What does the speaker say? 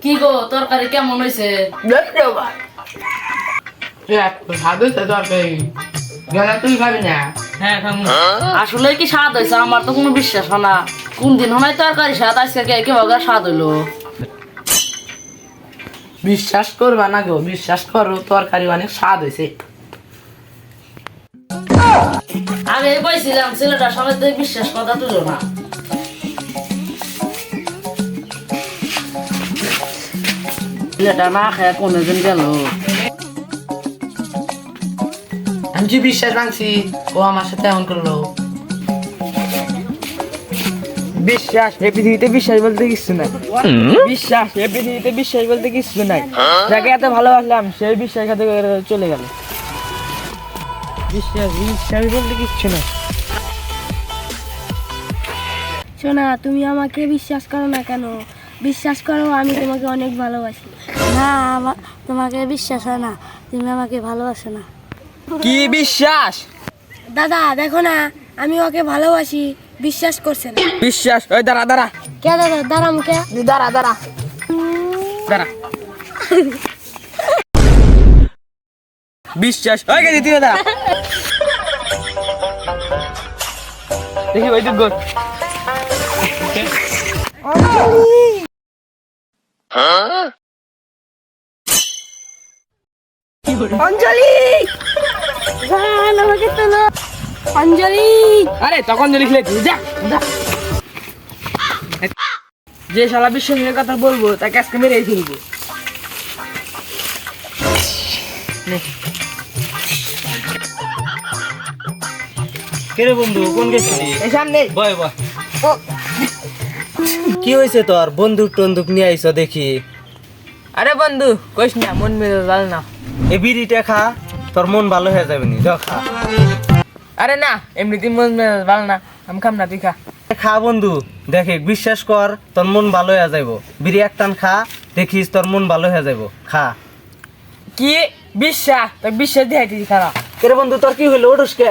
কি গো তরকারি কেমন হয়েছে? তুই খাবি না? হ্যাঁ খাবো। আসলে কি স্বাদ হয়েছে? আমার তো কোনো বিশ্বাস হয় না। কোন দিন হয় তরকারি স্বাদ, আজকে কেভাবে স্বাদ হইলো? বিশ্বাস করবা না গো, বিশ্বাস করো তরকারি অনেক স্বাদ হয়েছে। আগে কইছিলাম ছেলেটার সামনে থেকে বিশ্বাস কথা তুলো না। ছেলেটা না খায় কোনে দিন গেল। আমি যে বিশ্বাস ভাঙছি, ও আমার সাথে এমন করলো। বিশ্বাস এই পৃথিবীতে বিশ্বাস বলতে কিছু নাই। বিশ্বাস এই পৃথিবীতে বিশ্বাস বলতে কিছু নাই। যাকে এত ভালোবাসলাম সেই বিশ্বাসঘাত করে চলে গেল। বিশ্বাস বিশ্বাস বলতে কিচ্ছু নাই। শোনা, তুমি আমাকে বিশ্বাস করো না কেন? বিশ্বাস করো, আমি তোমাকে অনেক ভালোবাসি। না, আমার তোমাকে বিশ্বাস হয় না, তুমি আমাকে ভালোবাসো না। কি বিশ্বাস? দাদা দেখো না, আমি ওকে ভালোবাসি, বিশ্বাস করছে না। বিশ্বাস ওই দাঁড়া দাঁড়া কে দাদা? দাঁড়া মুখে। দাঁড়া দাঁড়া দাঁড়া বিশ্বাস ওই গেছি তুই দাঁড়া দেখি ওই দিক গোল অঞ্জলি, জান আমাকে তোলো। অঞ্জলি, আরে তখন যদি লিখলে যা যা। যে শালা বিশ্বাসের কথা বলবো তাকে আজকে মেরেই ফেলবো। কেরে বন্ধু কোন গেছিলি? এই সামনে বয় বয়। কি হয়েছে তোর? বন্দুক টন্দুক নিয়ে আইছ দেখি। আরে বন্ধু কইস না, মন মেরে লাল না। এই বিড়িটা খা, তোর মন ভালো হয়ে যাবে নি। যাও খা। আরে না, এমনিতেই মন মেরে ভালো না, আমি খাম না, তুই খা। খা বন্ধু, দেখে বিশ্বাস কর তোর মন ভালো হয়ে যাইব। বিড়ি এক টান খা, দেখিস তোর মন ভালো হয়ে যাইব। খা। কি বিশ্বাস? তোর বিশ্বাস দেখাইতেছি খারাপ। কেরে বন্ধু তোর কি হইলো? ওঠুস কে?